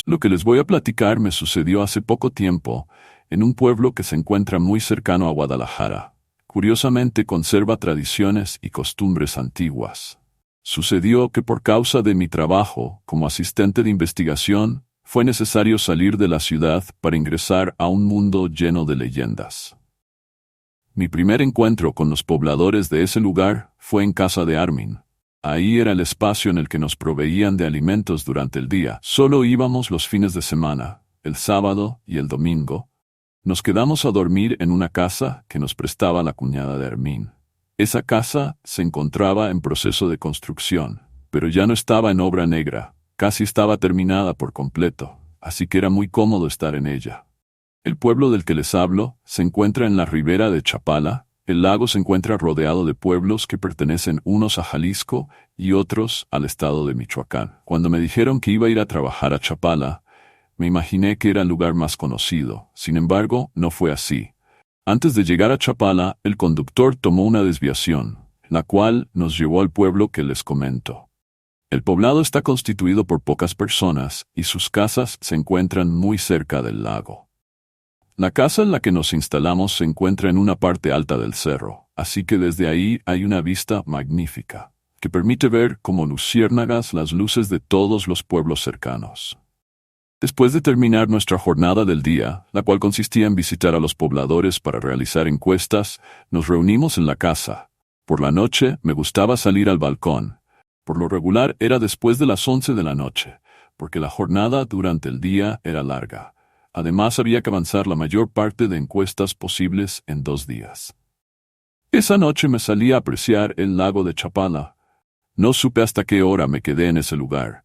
Lo que les voy a platicar me sucedió hace poco tiempo en un pueblo que se encuentra muy cercano a Guadalajara. Curiosamente conserva tradiciones y costumbres antiguas. Sucedió que por causa de mi trabajo como asistente de investigación, fue necesario salir de la ciudad para ingresar a un mundo lleno de leyendas. Mi primer encuentro con los pobladores de ese lugar fue en casa de Armin. Ahí era el espacio en el que nos proveían de alimentos durante el día. Solo íbamos los fines de semana, el sábado y el domingo. Nos quedamos a dormir en una casa que nos prestaba la cuñada de Armin. Esa casa se encontraba en proceso de construcción, pero ya no estaba en obra negra, casi estaba terminada por completo, así que era muy cómodo estar en ella. El pueblo del que les hablo se encuentra en la ribera de Chapala. El lago se encuentra rodeado de pueblos que pertenecen unos a Jalisco y otros al estado de Michoacán. Cuando me dijeron que iba a ir a trabajar a Chapala, me imaginé que era el lugar más conocido. Sin embargo, no fue así. Antes de llegar a Chapala, el conductor tomó una desviación, la cual nos llevó al pueblo que les comento. El poblado está constituido por pocas personas y sus casas se encuentran muy cerca del lago. La casa en la que nos instalamos se encuentra en una parte alta del cerro, así que desde ahí hay una vista magnífica, que permite ver como luciérnagas las luces de todos los pueblos cercanos. Después de terminar nuestra jornada del día, la cual consistía en visitar a los pobladores para realizar encuestas, nos reunimos en la casa. Por la noche me gustaba salir al balcón. Por lo regular era después de las 11 de la noche, porque la jornada durante el día era larga. Además, había que avanzar la mayor parte de encuestas posibles en 2 días. Esa noche me salí a apreciar el lago de Chapala. No supe hasta qué hora me quedé en ese lugar,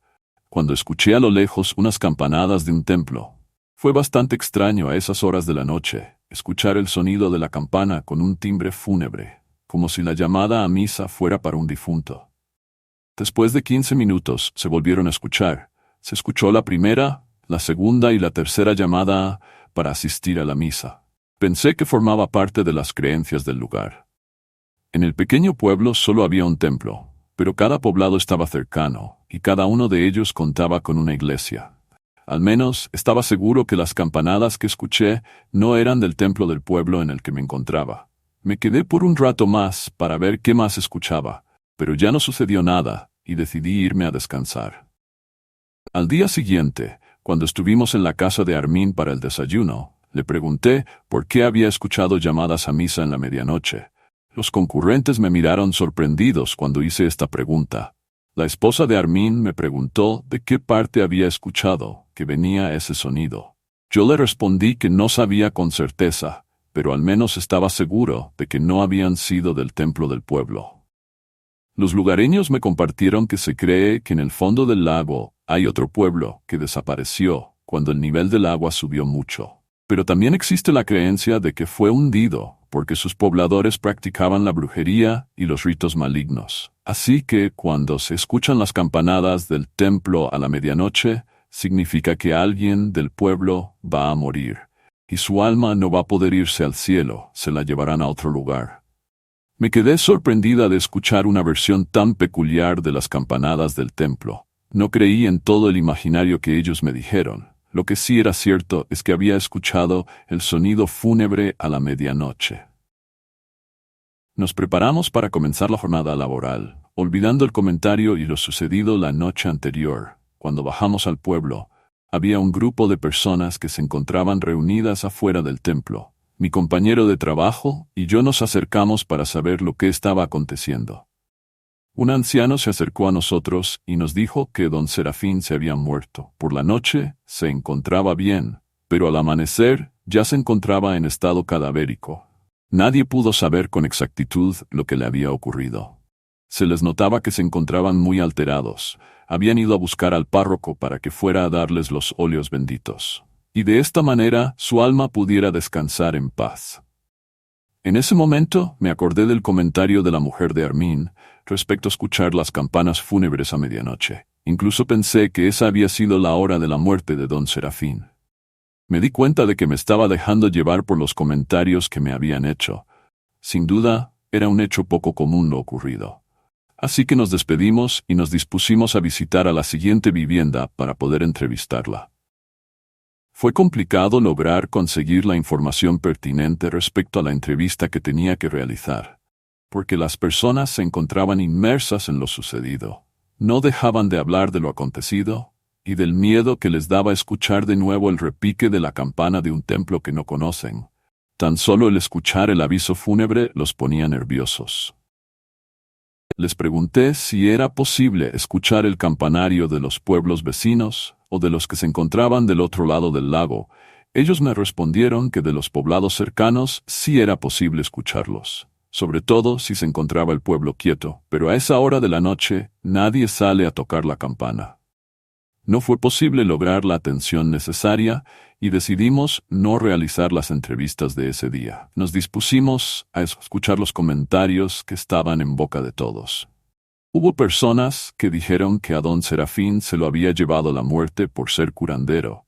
cuando escuché a lo lejos unas campanadas de un templo. Fue bastante extraño a esas horas de la noche escuchar el sonido de la campana con un timbre fúnebre, como si la llamada a misa fuera para un difunto. Después de 15 minutos se volvieron a escuchar. Se escuchó la primera, la segunda y la tercera llamada para asistir a la misa. Pensé que formaba parte de las creencias del lugar. En el pequeño pueblo solo había un templo, pero cada poblado estaba cercano, y cada uno de ellos contaba con una iglesia. Al menos estaba seguro que las campanadas que escuché no eran del templo del pueblo en el que me encontraba. Me quedé por un rato más para ver qué más escuchaba, pero ya no sucedió nada, y decidí irme a descansar. Al día siguiente, cuando estuvimos en la casa de Armin para el desayuno, le pregunté por qué había escuchado llamadas a misa en la medianoche. Los concurrentes me miraron sorprendidos cuando hice esta pregunta. La esposa de Armin me preguntó de qué parte había escuchado que venía ese sonido. Yo le respondí que no sabía con certeza, pero al menos estaba seguro de que no habían sido del templo del pueblo. Los lugareños me compartieron que se cree que en el fondo del lago hay otro pueblo que desapareció cuando el nivel del agua subió mucho. Pero también existe la creencia de que fue hundido porque sus pobladores practicaban la brujería y los ritos malignos. Así que cuando se escuchan las campanadas del templo a la medianoche, significa que alguien del pueblo va a morir, y su alma no va a poder irse al cielo, se la llevarán a otro lugar. Me quedé sorprendida de escuchar una versión tan peculiar de las campanadas del templo. No creí en todo el imaginario que ellos me dijeron. Lo que sí era cierto es que había escuchado el sonido fúnebre a la medianoche. Nos preparamos para comenzar la jornada laboral, olvidando el comentario y lo sucedido la noche anterior. Cuando bajamos al pueblo, había un grupo de personas que se encontraban reunidas afuera del templo. Mi compañero de trabajo y yo nos acercamos para saber lo que estaba aconteciendo. Un anciano se acercó a nosotros y nos dijo que don Serafín se había muerto. Por la noche se encontraba bien, pero al amanecer ya se encontraba en estado cadavérico. Nadie pudo saber con exactitud lo que le había ocurrido. Se les notaba que se encontraban muy alterados. Habían ido a buscar al párroco para que fuera a darles los óleos benditos, y de esta manera su alma pudiera descansar en paz. En ese momento me acordé del comentario de la mujer de Armin respecto a escuchar las campanas fúnebres a medianoche. Incluso pensé que esa había sido la hora de la muerte de don Serafín. Me di cuenta de que me estaba dejando llevar por los comentarios que me habían hecho. Sin duda, era un hecho poco común lo ocurrido. Así que nos despedimos y nos dispusimos a visitar a la siguiente vivienda para poder entrevistarla. Fue complicado lograr conseguir la información pertinente respecto a la entrevista que tenía que realizar, porque las personas se encontraban inmersas en lo sucedido. No dejaban de hablar de lo acontecido y del miedo que les daba escuchar de nuevo el repique de la campana de un templo que no conocen. Tan solo el escuchar el aviso fúnebre los ponía nerviosos. Les pregunté si era posible escuchar el campanario de los pueblos vecinos o de los que se encontraban del otro lado del lago. Ellos me respondieron que de los poblados cercanos sí era posible escucharlos, sobre todo si se encontraba el pueblo quieto, pero a esa hora de la noche nadie sale a tocar la campana. No fue posible lograr la atención necesaria y decidimos no realizar las entrevistas de ese día. Nos dispusimos a escuchar los comentarios que estaban en boca de todos. Hubo personas que dijeron que a don Serafín se lo había llevado la muerte por ser curandero.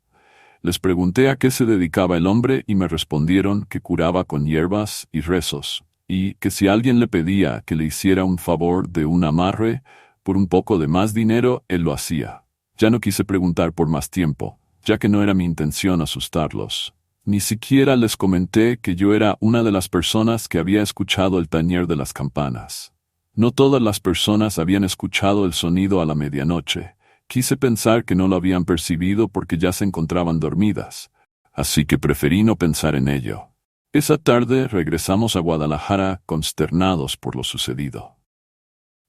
Les pregunté a qué se dedicaba el hombre y me respondieron que curaba con hierbas y rezos, y que si alguien le pedía que le hiciera un favor de un amarre por un poco de más dinero, él lo hacía. Ya no quise preguntar por más tiempo, ya que no era mi intención asustarlos. Ni siquiera les comenté que yo era una de las personas que había escuchado el tañer de las campanas. No todas las personas habían escuchado el sonido a la medianoche. Quise pensar que no lo habían percibido porque ya se encontraban dormidas, así que preferí no pensar en ello. Esa tarde regresamos a Guadalajara consternados por lo sucedido.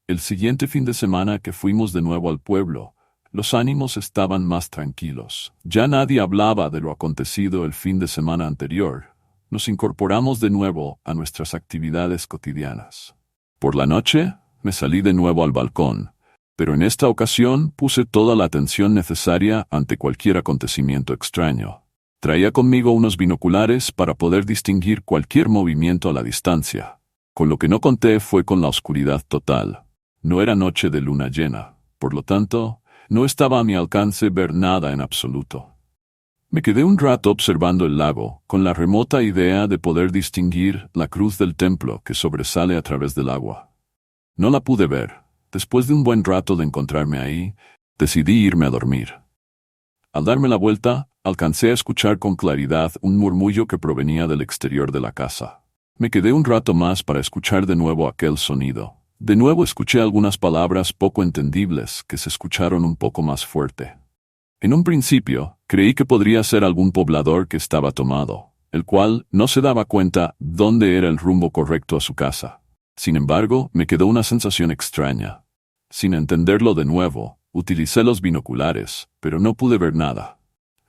El siguiente fin de semana que fuimos de nuevo al pueblo, los ánimos estaban más tranquilos. Ya nadie hablaba de lo acontecido el fin de semana anterior. Nos incorporamos de nuevo a nuestras actividades cotidianas. Por la noche, me salí de nuevo al balcón, pero en esta ocasión puse toda la atención necesaria ante cualquier acontecimiento extraño. Traía conmigo unos binoculares para poder distinguir cualquier movimiento a la distancia. Con lo que no conté fue con la oscuridad total. No era noche de luna llena, por lo tanto, no estaba a mi alcance ver nada en absoluto. Me quedé un rato observando el lago, con la remota idea de poder distinguir la cruz del templo que sobresale a través del agua. No la pude ver. Después de un buen rato de encontrarme ahí, decidí irme a dormir. Al darme la vuelta, alcancé a escuchar con claridad un murmullo que provenía del exterior de la casa. Me quedé un rato más para escuchar de nuevo aquel sonido. De nuevo escuché algunas palabras poco entendibles que se escucharon un poco más fuerte. En un principio, creí que podría ser algún poblador que estaba tomado, el cual no se daba cuenta dónde era el rumbo correcto a su casa. Sin embargo, me quedó una sensación extraña. Sin entenderlo de nuevo, utilicé los binoculares, pero no pude ver nada.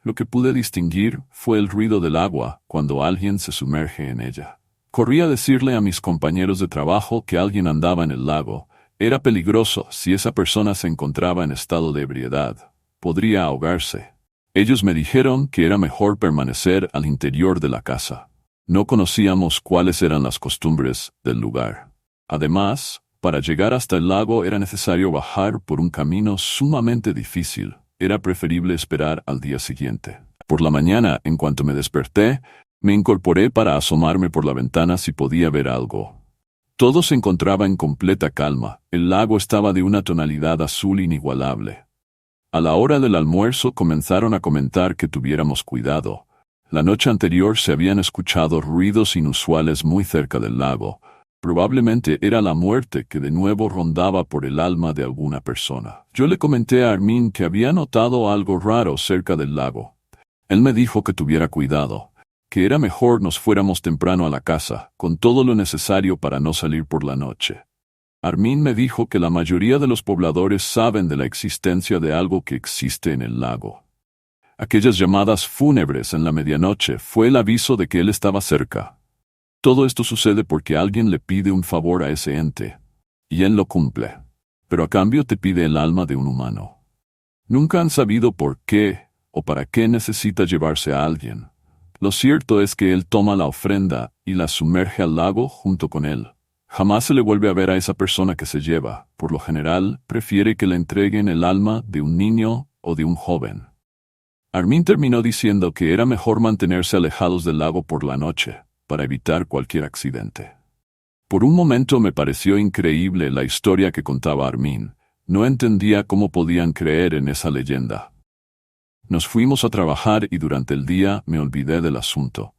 Lo que pude distinguir fue el ruido del agua cuando alguien se sumerge en ella. Corrí a decirle a mis compañeros de trabajo que alguien andaba en el lago. Era peligroso si esa persona se encontraba en estado de ebriedad. Podría ahogarse. Ellos me dijeron que era mejor permanecer al interior de la casa. No conocíamos cuáles eran las costumbres del lugar. Además, para llegar hasta el lago era necesario bajar por un camino sumamente difícil. Era preferible esperar al día siguiente. Por la mañana, en cuanto me desperté, me incorporé para asomarme por la ventana si podía ver algo. Todo se encontraba en completa calma. El lago estaba de una tonalidad azul inigualable. A la hora del almuerzo comenzaron a comentar que tuviéramos cuidado. La noche anterior se habían escuchado ruidos inusuales muy cerca del lago. Probablemente era la muerte que de nuevo rondaba por el alma de alguna persona. Yo le comenté a Armin que había notado algo raro cerca del lago. Él me dijo que tuviera cuidado, que era mejor nos fuéramos temprano a la casa, con todo lo necesario para no salir por la noche. Armin me dijo que la mayoría de los pobladores saben de la existencia de algo que existe en el lago. Aquellas llamadas fúnebres en la medianoche fue el aviso de que él estaba cerca. Todo esto sucede porque alguien le pide un favor a ese ente, y él lo cumple, pero a cambio te pide el alma de un humano. Nunca han sabido por qué o para qué necesita llevarse a alguien. Lo cierto es que él toma la ofrenda y la sumerge al lago junto con él. Jamás se le vuelve a ver a esa persona que se lleva. Por lo general, prefiere que le entreguen el alma de un niño o de un joven. Armin terminó diciendo que era mejor mantenerse alejados del lago por la noche, para evitar cualquier accidente. Por un momento me pareció increíble la historia que contaba Armin. No entendía cómo podían creer en esa leyenda. Nos fuimos a trabajar y durante el día me olvidé del asunto.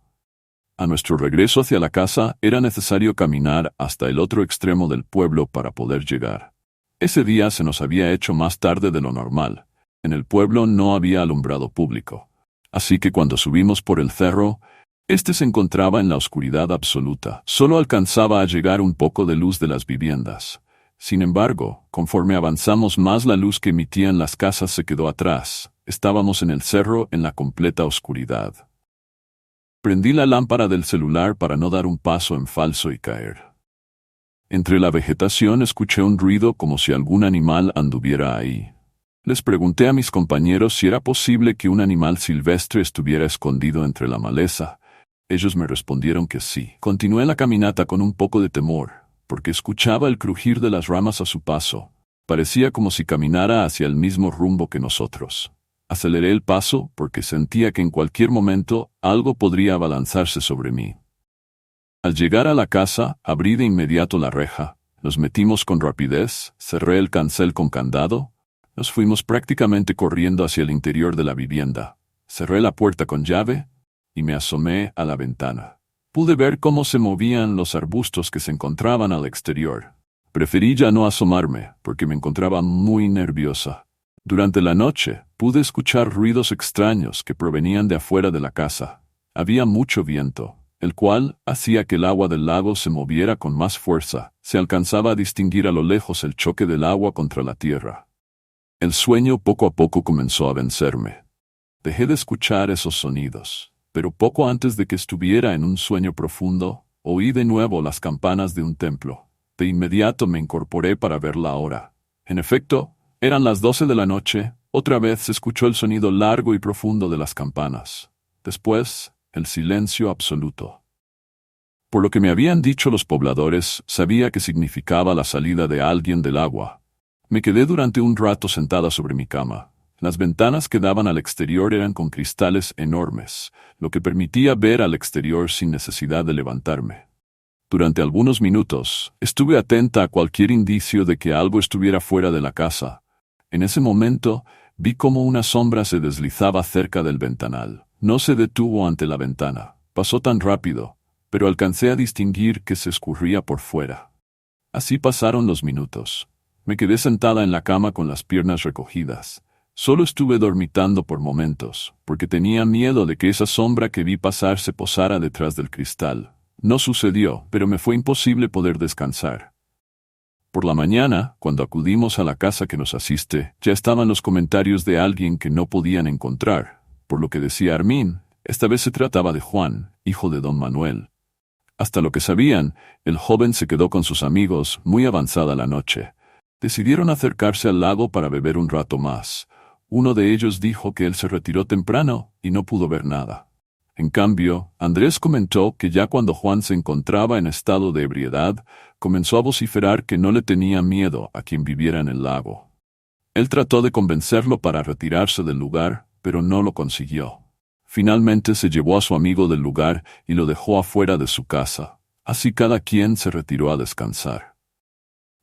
A nuestro regreso hacia la casa era necesario caminar hasta el otro extremo del pueblo para poder llegar. Ese día se nos había hecho más tarde de lo normal. En el pueblo no había alumbrado público. Así que cuando subimos por el cerro, este se encontraba en la oscuridad absoluta. Solo alcanzaba a llegar un poco de luz de las viviendas. Sin embargo, conforme avanzamos más la luz que emitían las casas se quedó atrás. Estábamos en el cerro en la completa oscuridad. Prendí la lámpara del celular para no dar un paso en falso y caer. Entre la vegetación escuché un ruido como si algún animal anduviera ahí. Les pregunté a mis compañeros si era posible que un animal silvestre estuviera escondido entre la maleza. Ellos me respondieron que sí. Continué la caminata con un poco de temor, porque escuchaba el crujir de las ramas a su paso. Parecía como si caminara hacia el mismo rumbo que nosotros. Aceleré el paso porque sentía que en cualquier momento algo podría abalanzarse sobre mí. Al llegar a la casa, abrí de inmediato la reja. Nos metimos con rapidez, cerré el cancel con candado. Nos fuimos prácticamente corriendo hacia el interior de la vivienda. Cerré la puerta con llave y me asomé a la ventana. Pude ver cómo se movían los arbustos que se encontraban al exterior. Preferí ya no asomarme porque me encontraba muy nerviosa. Durante la noche, pude escuchar ruidos extraños que provenían de afuera de la casa. Había mucho viento, el cual hacía que el agua del lago se moviera con más fuerza. Se alcanzaba a distinguir a lo lejos el choque del agua contra la tierra. El sueño poco a poco comenzó a vencerme. Dejé de escuchar esos sonidos, pero poco antes de que estuviera en un sueño profundo, oí de nuevo las campanas de un templo. De inmediato me incorporé para ver la hora. En efecto, eran las 12 de la noche. Otra vez se escuchó el sonido largo y profundo de las campanas. Después, el silencio absoluto. Por lo que me habían dicho los pobladores, sabía que significaba la salida de alguien del agua. Me quedé durante un rato sentada sobre mi cama. Las ventanas que daban al exterior eran con cristales enormes, lo que permitía ver al exterior sin necesidad de levantarme. Durante algunos minutos, estuve atenta a cualquier indicio de que algo estuviera fuera de la casa. En ese momento, vi cómo una sombra se deslizaba cerca del ventanal. No se detuvo ante la ventana. Pasó tan rápido, pero alcancé a distinguir que se escurría por fuera. Así pasaron los minutos. Me quedé sentada en la cama con las piernas recogidas. Solo estuve dormitando por momentos, porque tenía miedo de que esa sombra que vi pasar se posara detrás del cristal. No sucedió, pero me fue imposible poder descansar. Por la mañana, cuando acudimos a la casa que nos asiste, ya estaban los comentarios de alguien que no podían encontrar, por lo que decía Armin, esta vez se trataba de Juan, hijo de don Manuel. Hasta lo que sabían, el joven se quedó con sus amigos muy avanzada la noche. Decidieron acercarse al lago para beber un rato más. Uno de ellos dijo que él se retiró temprano y no pudo ver nada. En cambio, Andrés comentó que ya cuando Juan se encontraba en estado de ebriedad, comenzó a vociferar que no le tenía miedo a quien viviera en el lago. Él trató de convencerlo para retirarse del lugar, pero no lo consiguió. Finalmente se llevó a su amigo del lugar y lo dejó afuera de su casa. Así cada quien se retiró a descansar.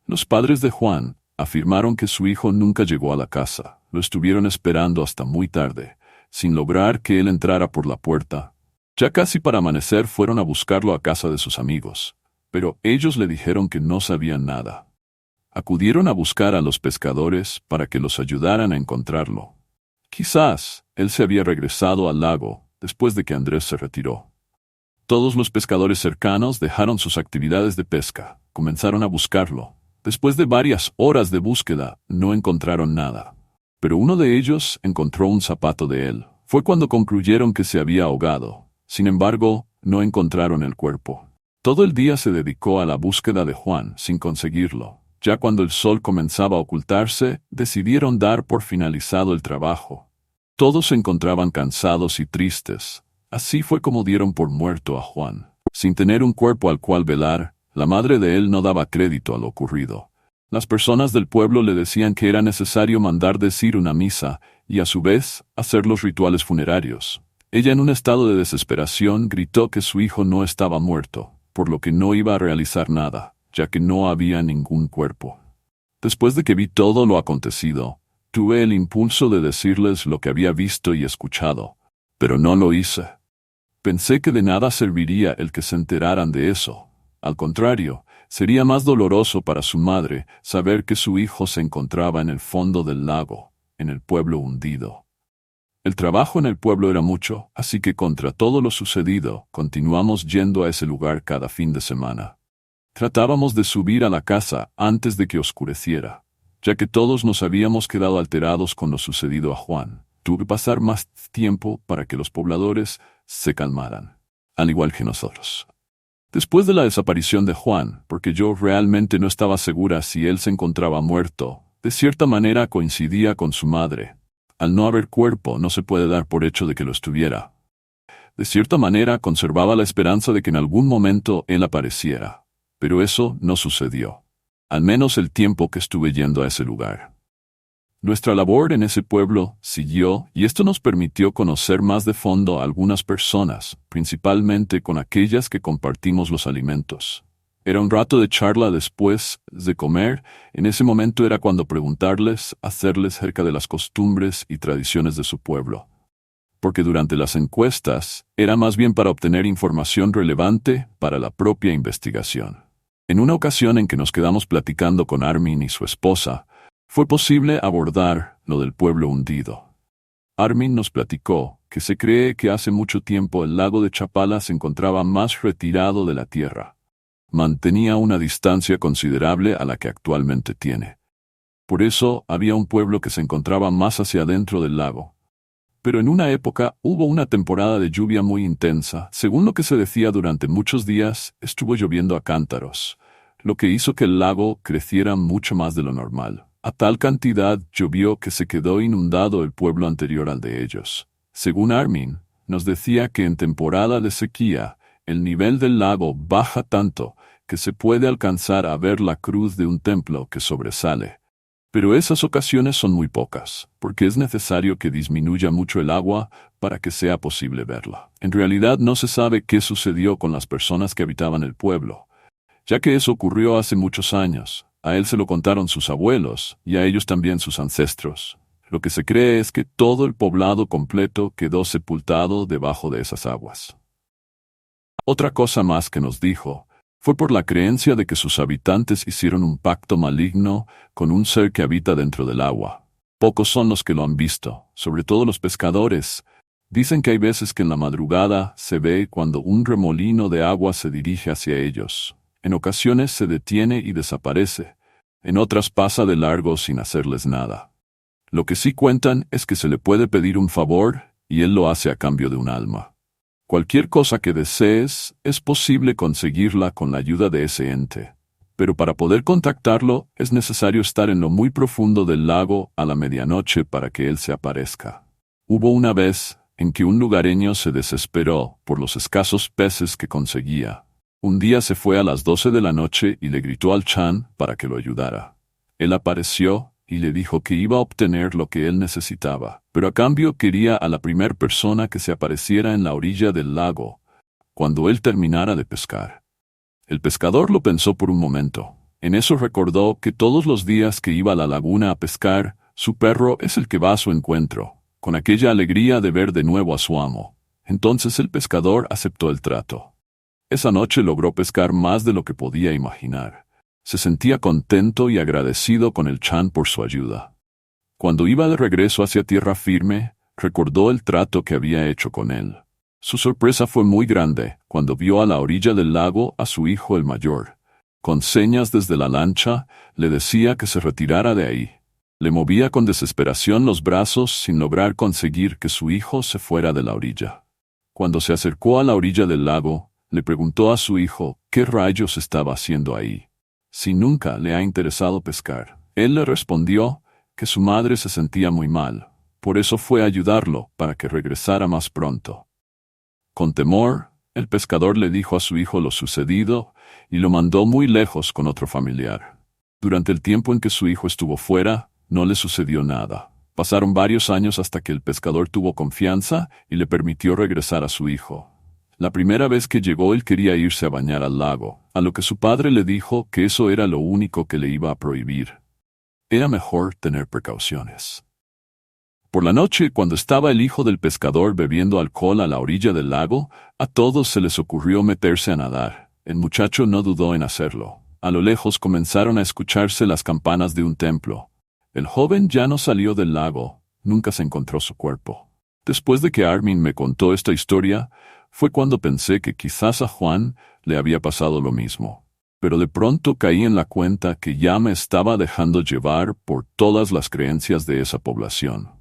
Los padres de Juan afirmaron que su hijo nunca llegó a la casa. Lo estuvieron esperando hasta muy tarde, sin lograr que él entrara por la puerta. Ya casi para amanecer fueron a buscarlo a casa de sus amigos, pero ellos le dijeron que no sabían nada. Acudieron a buscar a los pescadores para que los ayudaran a encontrarlo. Quizás él se había regresado al lago después de que Andrés se retiró. Todos los pescadores cercanos dejaron sus actividades de pesca, comenzaron a buscarlo. Después de varias horas de búsqueda, no encontraron nada. Pero uno de ellos encontró un zapato de él. Fue cuando concluyeron que se había ahogado. Sin embargo, no encontraron el cuerpo. Todo el día se dedicó a la búsqueda de Juan, sin conseguirlo. Ya cuando el sol comenzaba a ocultarse, decidieron dar por finalizado el trabajo. Todos se encontraban cansados y tristes. Así fue como dieron por muerto a Juan. Sin tener un cuerpo al cual velar, la madre de él no daba crédito a lo ocurrido. Las personas del pueblo le decían que era necesario mandar decir una misa y a su vez hacer los rituales funerarios. Ella, en un estado de desesperación, gritó que su hijo no estaba muerto, por lo que no iba a realizar nada, ya que no había ningún cuerpo. Después de que vi todo lo acontecido, Tuve el impulso de decirles lo que había visto y escuchado, pero no lo hice. Pensé que de nada serviría el que se enteraran de eso. Al contrario, sería más doloroso para su madre saber que su hijo se encontraba en el fondo del lago, en el pueblo hundido. El trabajo en el pueblo era mucho, así que contra todo lo sucedido, continuamos yendo a ese lugar cada fin de semana. Tratábamos de subir a la casa antes de que oscureciera, ya que todos nos habíamos quedado alterados con lo sucedido a Juan. Tuve que pasar más tiempo para que los pobladores se calmaran, al igual que nosotros. Después de la desaparición de Juan, porque yo realmente no estaba segura si él se encontraba muerto, de cierta manera coincidía con su madre. Al no haber cuerpo, no se puede dar por hecho de que lo estuviera. De cierta manera conservaba la esperanza de que en algún momento él apareciera, pero eso no sucedió. Al menos el tiempo que estuve yendo a ese lugar. Nuestra labor en ese pueblo siguió y esto nos permitió conocer más de fondo a algunas personas, principalmente con aquellas que compartimos los alimentos. Era un rato de charla después de comer, en ese momento era cuando preguntarles, hacerles acerca de las costumbres y tradiciones de su pueblo. Porque durante las encuestas era más bien para obtener información relevante para la propia investigación. En una ocasión en que nos quedamos platicando con Armin y su esposa, fue posible abordar lo del pueblo hundido. Armin nos platicó que se cree que hace mucho tiempo el lago de Chapala se encontraba más retirado de la tierra. Mantenía una distancia considerable a la que actualmente tiene. Por eso había un pueblo que se encontraba más hacia adentro del lago. Pero en una época hubo una temporada de lluvia muy intensa. Según lo que se decía, durante muchos días estuvo lloviendo a cántaros, lo que hizo que el lago creciera mucho más de lo normal. A tal cantidad llovió que se quedó inundado el pueblo anterior al de ellos. Según Armin, nos decía que en temporada de sequía, el nivel del lago baja tanto que se puede alcanzar a ver la cruz de un templo que sobresale. Pero esas ocasiones son muy pocas, porque es necesario que disminuya mucho el agua para que sea posible verla. En realidad no se sabe qué sucedió con las personas que habitaban el pueblo, ya que eso ocurrió hace muchos años. A él se lo contaron sus abuelos, y a ellos también sus ancestros. Lo que se cree es que todo el poblado completo quedó sepultado debajo de esas aguas. Otra cosa más que nos dijo fue por la creencia de que sus habitantes hicieron un pacto maligno con un ser que habita dentro del agua. Pocos son los que lo han visto, sobre todo los pescadores. Dicen que hay veces que en la madrugada se ve cuando un remolino de agua se dirige hacia ellos. En ocasiones se detiene y desaparece, en otras pasa de largo sin hacerles nada. Lo que sí cuentan es que se le puede pedir un favor y él lo hace a cambio de un alma. Cualquier cosa que desees, es posible conseguirla con la ayuda de ese ente. Pero para poder contactarlo, es necesario estar en lo muy profundo del lago a la medianoche para que él se aparezca. Hubo una vez en que un lugareño se desesperó por los escasos peces que conseguía. Un día se fue a las 12 de la noche y le gritó al Chan para que lo ayudara. Él apareció y le dijo que iba a obtener lo que él necesitaba, pero a cambio quería a la primer persona que se apareciera en la orilla del lago, cuando él terminara de pescar. El pescador lo pensó por un momento. En eso recordó que todos los días que iba a la laguna a pescar, su perro es el que va a su encuentro, con aquella alegría de ver de nuevo a su amo. Entonces el pescador aceptó el trato. Esa noche logró pescar más de lo que podía imaginar. Se sentía contento y agradecido con el Chan por su ayuda. Cuando iba de regreso hacia tierra firme, recordó el trato que había hecho con él. Su sorpresa fue muy grande cuando vio a la orilla del lago a su hijo el mayor. Con señas desde la lancha, le decía que se retirara de ahí. Le movía con desesperación los brazos sin lograr conseguir que su hijo se fuera de la orilla. Cuando se acercó a la orilla del lago, le preguntó a su hijo qué rayos estaba haciendo ahí. Si nunca le ha interesado pescar. Él le respondió que su madre se sentía muy mal, por eso fue a ayudarlo para que regresara más pronto. Con temor, el pescador le dijo a su hijo lo sucedido y lo mandó muy lejos con otro familiar. Durante el tiempo en que su hijo estuvo fuera, no le sucedió nada. Pasaron varios años hasta que el pescador tuvo confianza y le permitió regresar a su hijo. La primera vez que llegó él quería irse a bañar al lago, a lo que su padre le dijo que eso era lo único que le iba a prohibir. Era mejor tener precauciones. Por la noche, cuando estaba el hijo del pescador bebiendo alcohol a la orilla del lago, a todos se les ocurrió meterse a nadar. El muchacho no dudó en hacerlo. A lo lejos comenzaron a escucharse las campanas de un templo. El joven ya no salió del lago, nunca se encontró su cuerpo. Después de que Armin me contó esta historia, fue cuando pensé que quizás a Juan le había pasado lo mismo. Pero de pronto caí en la cuenta que ya me estaba dejando llevar por todas las creencias de esa población.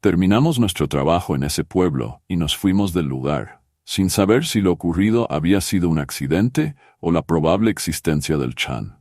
Terminamos nuestro trabajo en ese pueblo y nos fuimos del lugar, sin saber si lo ocurrido había sido un accidente o la probable existencia del Chan.